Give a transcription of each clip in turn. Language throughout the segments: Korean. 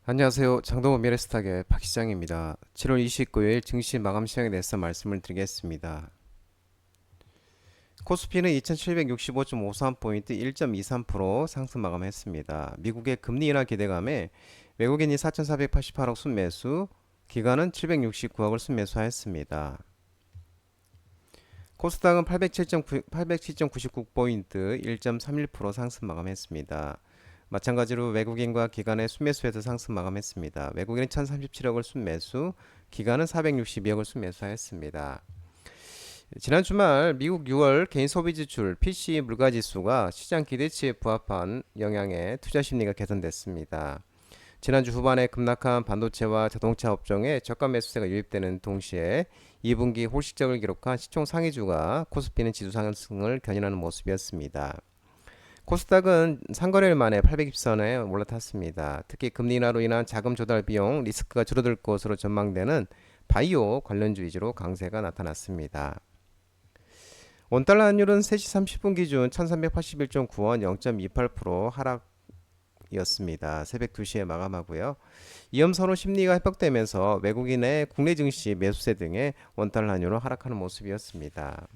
안녕하세요. 장동호 미래스탁의 박 시장입니다. 7월 29일 증시 마감 시황에 대해서 말씀을 드리겠습니다. 코스피는 2765.53포인트 1.23% 상승 마감했습니다. 미국의 금리 인하 기대감에 외국인이 4488억 순매수, 기관은 769억을 순매수하였습니다. 코스닥은 807.99포인트 1.31% 상승 마감했습니다. 마찬가지로 외국인과 기관의 순매수에서 상승 마감했습니다. 외국인은 1037억을 순매수, 기관은 462억을 순매수하였습니다. 지난 주말 미국 6월 개인 소비 지출 PCE 물가 지수가 시장 기대치에 부합한 영향에 투자 심리가 개선됐습니다. 지난주 후반에 급락한 반도체와 자동차 업종에 저가 매수세가 유입되는 동시에 2분기 홀식적을 기록한 시총 상위주가 코스피는 지수 상승을 견인하는 모습이었습니다. 코스닥은 상거래일 만에 820선에 올라탔습니다. 특히 금리 인하로 인한 자금 조달 비용 리스크가 줄어들 것으로 전망되는 바이오 관련주 위주로 강세가 나타났습니다. 원달러 환율은 3시 30분 기준 1381.9원 0.28% 하락이었습니다. 새벽 2시에 마감하고요. 위험선호 심리가 회복되면서 외국인의 국내 증시 매수세 등의 원달러 환율은 하락하는 모습이었습니다.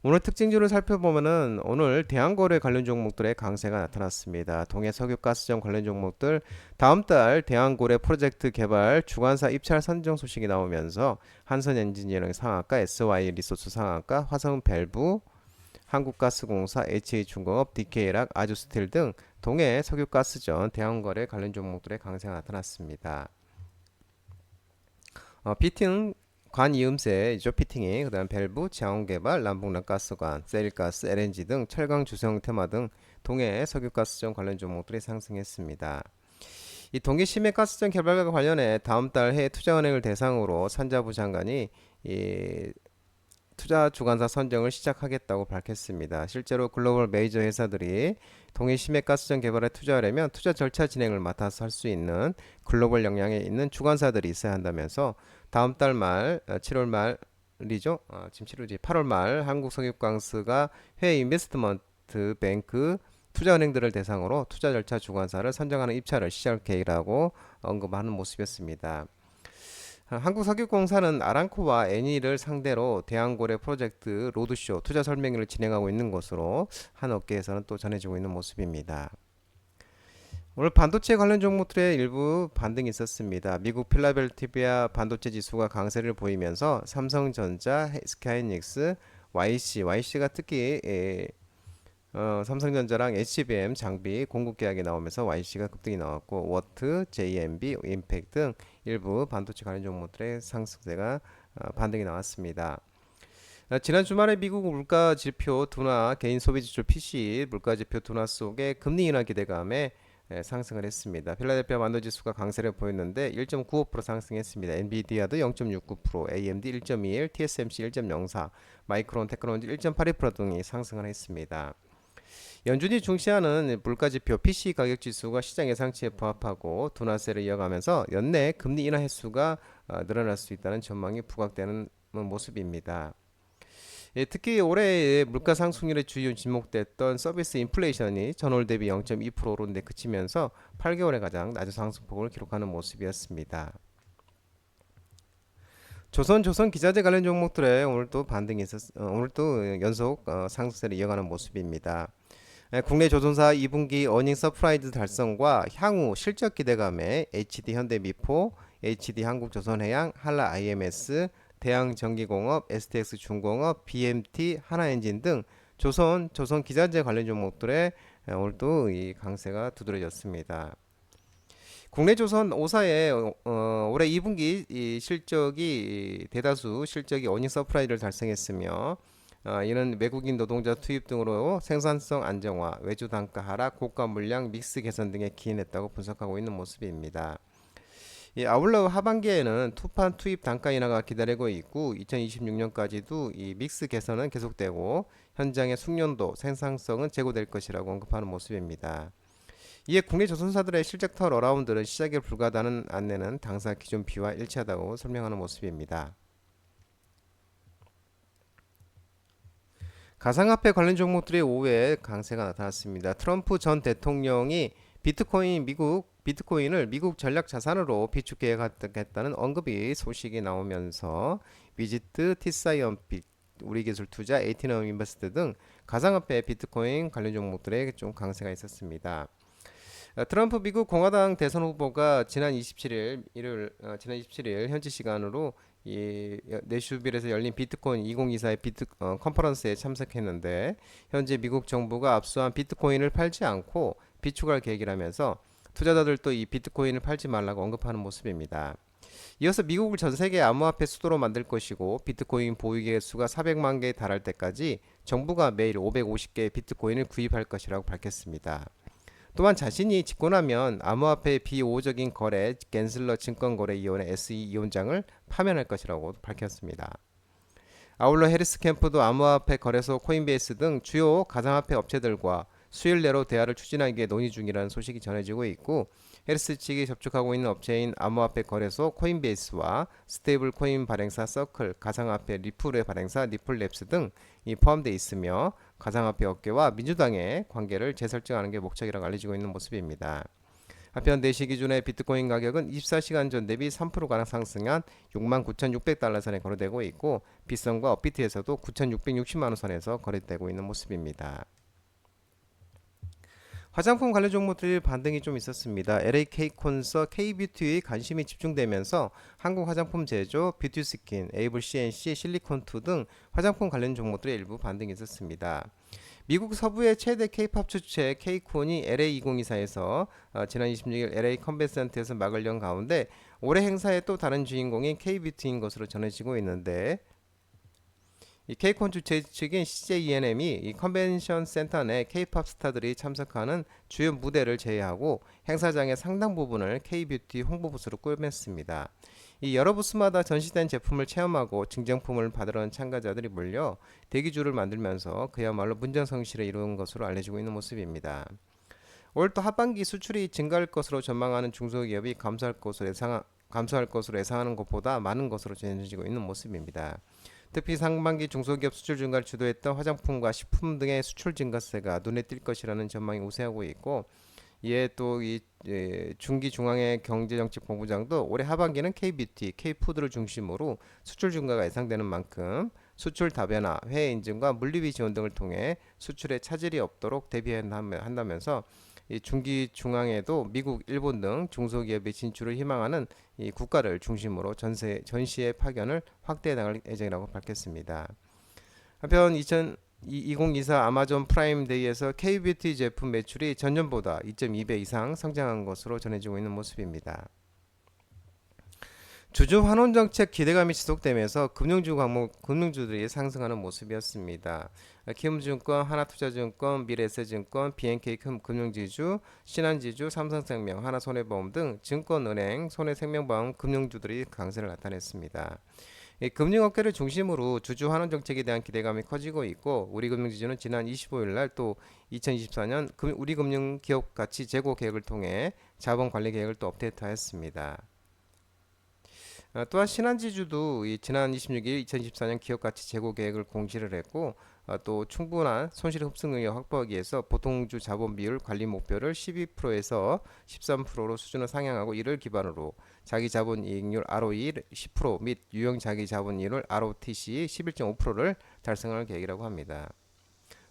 오늘 특징주를 살펴보면은 오늘 대한거래 관련 종목들의 강세가 나타났습니다. 동해 석유가스점 관련 종목들 다음 달 대한고래 프로젝트 개발 주관사 입찰 선정 소식이 나오면서 한선엔지니어링 상한가, SY 리소스 상한가, 화성밸브, 한국가스공사, HH중공업, DK락, 아주스틸 등 동해 석유가스전 대한거래 관련 종목들의 강세가 나타났습니다. 피팅 관이음새이죠. 피팅이 그다음 밸브, 자원개발, 남북란가스관, 세일가스, LNG 등 철강 주성 테마 등 동해 석유가스전 관련 종목들이 상승했습니다. 이 동해 심해가스전 개발과 관련해 다음 달 해외 투자은행을 대상으로 산자부 장관이 이 투자 주관사 선정을 시작하겠다고 밝혔습니다. 실제로 글로벌 메이저 회사들이 동해 심해가스전 개발에 투자하려면 투자 절차 진행을 맡아서 할 수 있는 글로벌 역량에 있는 주관사들이 있어야 한다면서 다음 달 말, 7월 말이죠. 지금 7월이지. 8월 말 한국석유광스가 해외 인베스트먼트 뱅크 투자은행들을 대상으로 투자 절차 주관사를 선정하는 입찰을 시작할 계획이라고 언급하는 모습이었습니다. 한국석유공사는 아람코와 애니를 상대로 대한고래 프로젝트 로드쇼 투자 설명회를 진행하고 있는 것으로 한 업계에서는 또 전해지고 있는 모습입니다. 오늘 반도체 관련 종목들의 일부 반등이 있었습니다. 미국 필라델피아 반도체 지수가 강세를 보이면서 삼성전자, SK하이닉스, YC가 특히 삼성전자랑 HBM 장비 공급 계약이 나오면서 YC가 급등이 나왔고 워트, JMB, 임팩 등 일부 반도체 관련 종목들의 상승세가 반등이 나왔습니다. 지난 주말에 미국 물가 지표 둔화, 개인 소비 지출 PC 물가 지표 둔화 속에 금리 인하 기대감에 상승을 했습니다. 필라델피아 만도 지수가 강세를 보였는데 1.95% 상승했습니다. 엔비디아도 0.69%, AMD 1.21, TSMC 1.04, 마이크론 테크놀로지 1.82% 등이 상승을 했습니다. 연준이 중시하는 물가지표 PC 가격 지수가 시장 예상치에 부합하고 둔화세를 이어가면서 연내 금리 인하 횟수가 늘어날 수 있다는 전망이 부각되는 모습입니다. 예, 특히 올해 물가 상승률의 주요 지목됐던 서비스 인플레이션이 전월 대비 0.2%로 그치면서 8개월에 가장 낮은 상승폭을 기록하는 모습이었습니다. 조선 기자재 관련 종목들의 오늘도 반등이 오늘도 연속 상승세를 이어가는 모습입니다. 국내 조선사 2분기 어닝 서프라이즈 달성과 향후 실적 기대감에 HD 현대미포, HD 한국조선해양, 한라 IMS, 대양전기공업, STX중공업, BMT, 하나엔진 등 조선 기자재 관련 종목들의 오늘도 이 강세가 두드러졌습니다. 국내 조선 5사의 올해 2분기 이 실적이 대다수 실적이 어닝 서프라이즈를 달성했으며 이는 외국인 노동자 투입 등으로 생산성 안정화, 외주 단가 하락, 고가 물량 믹스 개선 등에 기인했다고 분석하고 있는 모습입니다. 아울러 하반기에는 투판 투입 단가 인하가 기다리고 있고 2026년까지도 이 믹스 개선은 계속되고 현장의 숙련도, 생산성은 제고될 것이라고 언급하는 모습입니다. 이에 국내 조선사들의 실적 털어라운드는 시작에 불과하다는 안내는 당사 기존 비와 일치하다고 설명하는 모습입니다. 가상화폐 관련 종목들의 오후에 강세가 나타났습니다. 트럼프 전 대통령이 미국 비트코인을 미국 전략 자산으로 비축 계획하겠다는 언급이 소식이 나오면서 비지트, 티사이언빛, 우리기술투자, 에이티넘 인베스트 등 가상화폐 비트코인 관련 종목들에 좀 강세가 있었습니다. 트럼프 미국 공화당 대선 후보가 지난 27일 현지 시간으로 이 내슈빌에서 열린 비트코인 2024의 컨퍼런스에 참석했는데 현재 미국 정부가 압수한 비트코인을 팔지 않고 비축할 계획이라면서 투자자들도 이 비트코인을 팔지 말라고 언급하는 모습입니다. 이어서 미국을 전 세계 암호화폐 수도로 만들 것이고 비트코인 보유 개수가 400만 개에 달할 때까지 정부가 매일 550개의 비트코인을 구입할 것이라고 밝혔습니다. 또한 자신이 집권하면 암호화폐 비우호적인 거래 겐슬러 증권거래위원회 SE 위원장을 파면할 것이라고 밝혔습니다. 아울러 해리스 캠프도 암호화폐 거래소 코인베이스 등 주요 가상화폐 업체들과 수일 내로 대화를 추진하기 위해 논의 중이라는 소식이 전해지고 있고 해리스 측이 접촉하고 있는 업체인 암호화폐 거래소 코인베이스와 스테이블 코인 발행사 서클, 가상화폐 리플의 발행사 리플랩스 등이 포함되어 있으며 가상화폐 업계와 민주당의 관계를 재설정하는 게 목적이라고 알려지고 있는 모습입니다. 한편 4시 기준의 비트코인 가격은 24시간 전 대비 3%가량 상승한 69,600달러 선에 거래되고 있고 빗썸과 업비트에서도 9,660만원 선에서 거래되고 있는 모습입니다. 화장품 관련 종목들이 반등이 좀 있었습니다. LAK콘서, K뷰티에 관심이 집중되면서 한국 화장품 제조, 뷰티스킨, 에이블 CNC, 실리콘2 등 화장품 관련 종목들의 일부 반등이 있었습니다. 미국 서부의 최대 K-팝 주체 K콘이 LA2024에서 지난 26일 LA 컨벤션센터에서 막을 연 가운데 올해 행사의 또 다른 주인공인 K뷰티인 것으로 전해지고 있는데 이 K콘 주최 측인 CJENM이 이 컨벤션 센터 내 K-팝 스타들이 참석하는 주요 무대를 제외하고 행사장의 상당 부분을 K뷰티 홍보 부스로 꾸몄습니다. 이 여러 부스마다 전시된 제품을 체험하고 증정품을 받으러 온 참가자들이 몰려 대기줄을 만들면서 그야말로 문전성시를 이룬 것으로 알려지고 있는 모습입니다. 올 또 하반기 수출이 증가할 것으로 전망하는 중소기업이 감소할 것으로 예상하는 것보다 많은 것으로 전해지고 있는 모습입니다. 특히 상반기 중소기업 수출 증가를 주도했던 화장품과 식품 등의 수출 증가세가 눈에 띌 것이라는 전망이 우세하고 있고 이에 또 이 중기 중앙의 경제정책본부장도 올해 하반기는 K뷰티, K푸드를 중심으로 수출 증가가 예상되는 만큼 수출 다변화, 해외 인증과 물류비 지원 등을 통해 수출에 차질이 없도록 대비한다면서 이 중기 중앙에도 미국, 일본 등 중소기업의 진출을 희망하는 이 국가를 중심으로 전시의 파견을 확대해 나갈 예정이라고 밝혔습니다. 한편 2024 아마존 프라임 데이에서 K뷰티 제품 매출이 전년보다 2.2배 이상 성장한 것으로 전해지고 있는 모습입니다. 주주 환원 정책 기대감이 지속되면서 금융주들이 상승하는 모습이었습니다. 키움증권, 하나투자증권, 미래에셋증권, BNK 금융지주, 신한지주, 삼성생명, 하나손해보험 등 증권은행, 손해생명보험 금융주들이 강세를 나타냈습니다. 금융업계를 중심으로 주주 환원 정책에 대한 기대감이 커지고 있고 우리금융지주는 지난 25일 날 또 2024년 우리금융기업 가치 재고 계획을 통해 자본관리 계획을 또 업데이트하였습니다. 또한 신한지주도 지난 26일 2024년 기업가치 재고 계획을 공시를 했고 또 충분한 손실 흡수 능력 확보하기 위해서 보통주 자본 비율 관리 목표를 12%에서 13%로 수준을 상향하고 이를 기반으로 자기 자본 이익률 ROE 10%및 유형 자기 자본 이익률 ROTC 11.5%를 달성할 계획이라고 합니다.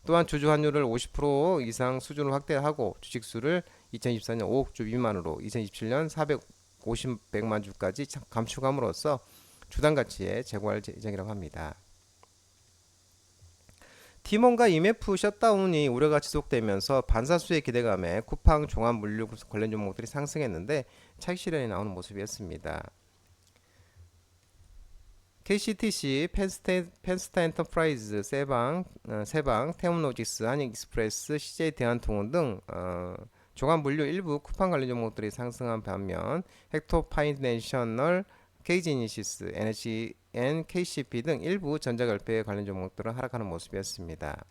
또한 주주 환율을 50% 이상 수준을 확대하고 주식수를 2024년 5억 주 미만으로 2027년 450만 주까지 감축함으로써 주당 가치에 제고할 예정이라고 합니다. 티몬과 IMF 셧다운이 우려가 지속되면서 반사수의 기대감에 쿠팡 종합물류 관련 종목들이 상승했는데 차익 실현이 나오는 모습이었습니다. KCTC, 펜스타 엔터프라이즈, 세방, 태움로직스, 한익익스프레스, CJ 대한통운 등 종합물류 일부 쿠팡 관련 종목들이 상승한 반면 헥토파이내셔널, KG이니시스, NHN, KCP 등 일부 전자결폐 관련 종목들은 하락하는 모습이었습니다.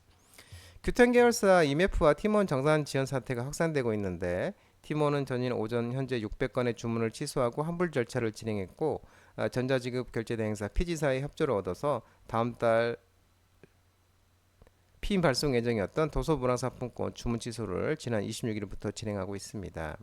규텐 계열사 IMF와 티몬 정산 지연 사태가 확산되고 있는데 티몬은 전일 오전 현재 600건의 주문을 취소하고 환불 절차를 진행했고 전자지급 결제 대행사 피지사의 협조를 얻어서 다음 달 피임 발송 예정이었던 도서문화상품권 주문 취소를 지난 26일부터 진행하고 있습니다.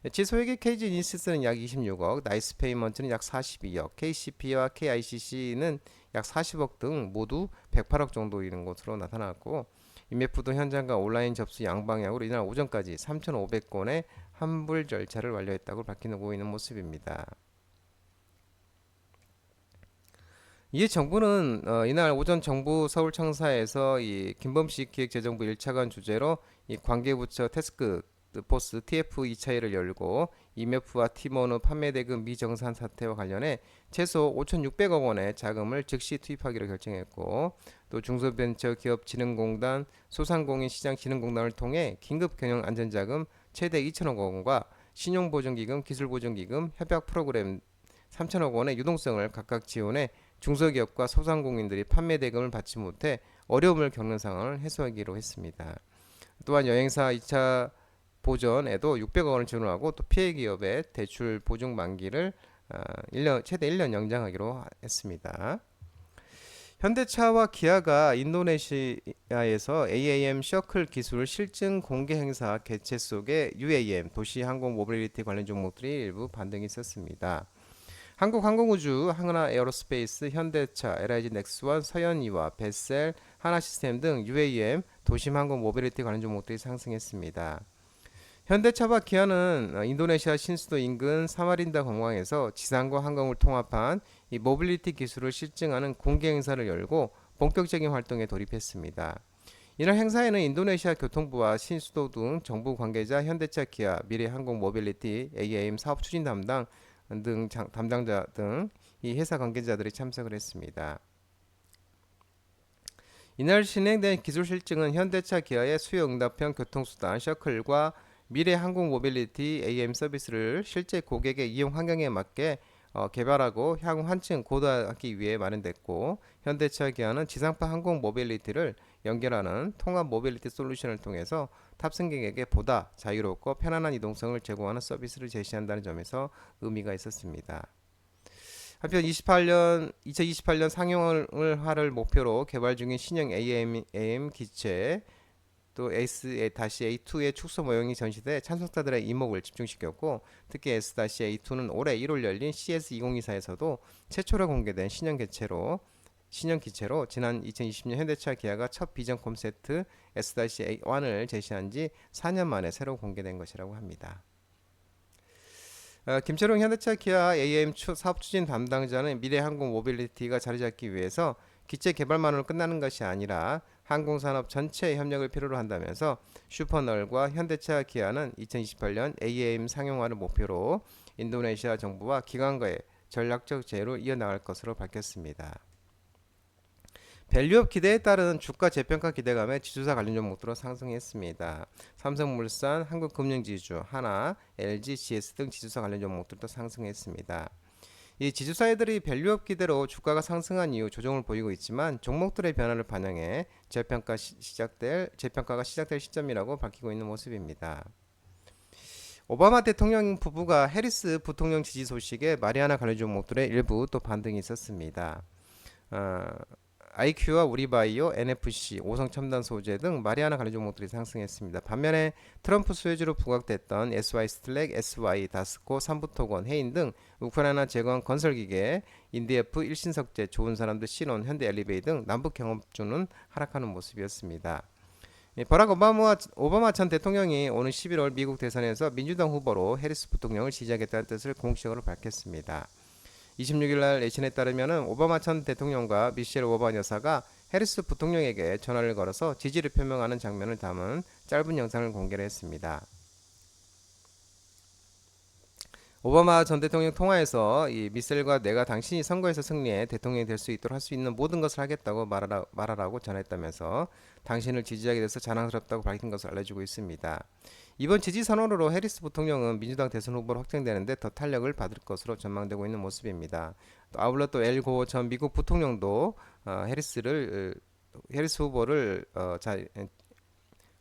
지소액의 KG니시스는 약 26억, 나이스페이먼트는 약 42억, KCP와 KICC는 약 40억 등 모두 108억 정도 이는 것으로 나타났고, IMF도 현장과 온라인 접수 양방향으로 이날 오전까지 3,500건의 환불 절차를 완료했다고 밝히고 있는 모습입니다. 이에 정부는 이날 오전 정부 서울청사에서 이 김범식 기획재정부 1차관 주재로 이 관계부처 태스크 포스 TF 2차회를 열고 IMF와 티모노 판매 대금 미정산 사태와 관련해 최소 5,600억 원의 자금을 즉시 투입하기로 결정했고, 또 중소벤처기업진흥공단, 소상공인시장진흥공단을 통해 긴급 경영 안전자금 최대 2천억 원과 신용보증기금, 기술보증기금, 협약 프로그램 3천억 원의 유동성을 각각 지원해 중소기업과 소상공인들이 판매 대금을 받지 못해 어려움을 겪는 상황을 해소하기로 했습니다. 또한 여행사 2차 보전에도 600억 원을 지원하고, 또 피해 기업의 대출 보증 만기를 최대 1년 연장하기로 했습니다. 현대차와 기아가 인도네시아에서 AAM 셔클 기술 실증 공개 행사 개최 속에 UAM 도시 항공 모빌리티 관련 종목들이 일부 반등이 있었습니다. 한국항공우주, 하나에어로스페이스, 현대차, LIG 넥스원, 서현이와 베셀, 하나시스템 등 UAM 도심항공 모빌리티 관련 종목들이 상승했습니다. 현대차와 기아는 인도네시아 신수도 인근 사마린다 공항에서 지상과 항공을 통합한 이 모빌리티 기술을 실증하는 공개 행사를 열고 본격적인 활동에 돌입했습니다. 이날 행사에는 인도네시아 교통부와 신수도 등 정부 관계자, 현대차, 기아, 미래항공 모빌리티, AAM 사업 추진 담당 등 담당자 등 이 회사 관계자들이 참석을 했습니다. 이날 진행된 기술 실증은 현대차, 기아의 수요 응답형 교통수단 셔클과 미래 항공 모빌리티 AM 서비스를 실제 고객의 이용 환경에 맞게 개발하고 향후 한층 고도화하기 위해 마련됐고, 현대차, 기아는 지상파 항공 모빌리티를 연결하는 통합 모빌리티 솔루션을 통해서 탑승객에게 보다 자유롭고 편안한 이동성을 제공하는 서비스를 제시한다는 점에서 의미가 있었습니다. 한편 2028년 상용화를 목표로 개발 중인 신형 AM 기체, 또 S-A2의 축소 모형이 전시돼 참석자들의 이목을 집중시켰고, 특히 S-A2는 올해 1월 열린 CS2024에서도 최초로 공개된 신형 기체로 지난 2020년 현대차, 기아가 첫 비전 콘셉트 S-A1을 제시한 지 4년 만에 새로 공개된 것이라고 합니다. 김철웅 현대차, 기아 AM 사업 추진 담당자는 미래 항공 모빌리티가 자리 잡기 위해서 기체 개발만으로 끝나는 것이 아니라 항공산업 전체의 협력을 필요로 한다면서 슈퍼널과 현대차, 기아는 2028년 AAM 상용화를 목표로 인도네시아 정부와 기관과의 전략적 제휴를 이어나갈 것으로 밝혔습니다. 밸류업 기대에 따른 주가 재평가 기대감에 지주사 관련 종목들로 상승했습니다. 삼성물산, 한국금융지주, 하나, LG, GS 등 지주사 관련 종목들도 상승했습니다. 이 지주사들이 밸류업 기대로 주가가 상승한 이후 조정을 보이고 있지만, 종목들의 변화를 반영해 재평가가 시작될 시점이라고 밝히고 있는 모습입니다. 오바마 대통령 부부가 해리스 부통령 지지 소식에 마리아나 관련 종목들의 일부 또 반등이 있었습니다. IQ와 우리바이오, NFC, 오성첨단 소재 등 마리아나 관련 종목들이 상승했습니다. 반면에 트럼프 수혜주로 부각됐던 SY스틸렉, SY다스코, 삼부토건, 해인 등 우크라이나 재건 건설기계, 인디에프, 일신석재, 좋은사람들, 신온, 현대엘리베이 등 남북경업주는 하락하는 모습이었습니다. 버락 오바마 전 대통령이 오는 11월 미국 대선에서 민주당 후보로 해리스 부통령을 지지하겠다는 뜻을 공식적으로 밝혔습니다. 26일 날 내신에 따르면 오바마 전 대통령과 미셸 오바마 여사가 해리스 부통령에게 전화를 걸어서 지지를 표명하는 장면을 담은 짧은 영상을 공개를 했습니다. 오바마 전 대통령 통화에서 이 미셸과 내가 당신이 선거에서 승리해 대통령이 될 수 있도록 할 수 있는 모든 것을 하겠다고 말하라고 전했다면서 당신을 지지하게 돼서 자랑스럽다고 밝힌 것을 알려주고 있습니다. 이번 지지 선언으로 해리스 부통령은 민주당 대선 후보로 확정되는데 더 탄력을 받을 것으로 전망되고 있는 모습입니다. 아울러 또 엘 고어 전 미국 부통령도 해리스 후보를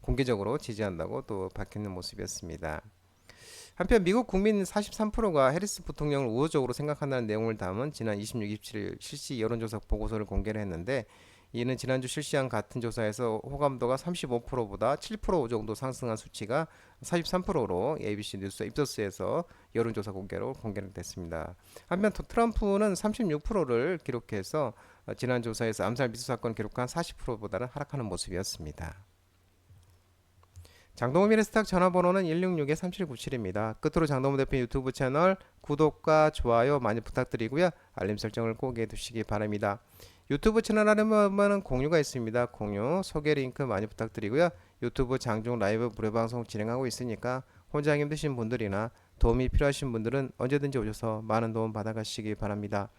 공개적으로 지지한다고 또 밝히는 모습이었습니다. 한편 미국 국민 43%가 해리스 부통령을 우호적으로 생각한다는 내용을 담은 지난 26, 27일 실시 여론조사 보고서를 공개를 했는데, 이는 지난주 실시한 같은 조사에서 호감도가 35%보다 7% 정도 상승한 수치가 43%로 ABC 뉴스 입소스에서 여론조사 공개됐습니다. 한편 트럼프는 36%를 기록해서 지난 조사에서 암살 미수 사건을 기록한 40%보다는 하락하는 모습이었습니다. 장동호 미래스탁 전화번호는 166-3797입니다. 끝으로 장동호 대표 유튜브 채널 구독과 좋아요 많이 부탁드리고요. 알림 설정을 꼭 해두시기 바랍니다. 유튜브 채널 하려면 공유가 있습니다. 공유, 소개 링크 많이 부탁드리고요. 유튜브 장중 라이브 무료 방송 진행하고 있으니까 혼자 힘드신 분들이나 도움이 필요하신 분들은 언제든지 오셔서 많은 도움 받아가시기 바랍니다.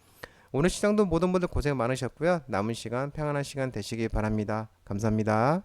오늘 시장도 모든 분들 고생 많으셨고요. 남은 시간 평안한 시간 되시기 바랍니다. 감사합니다.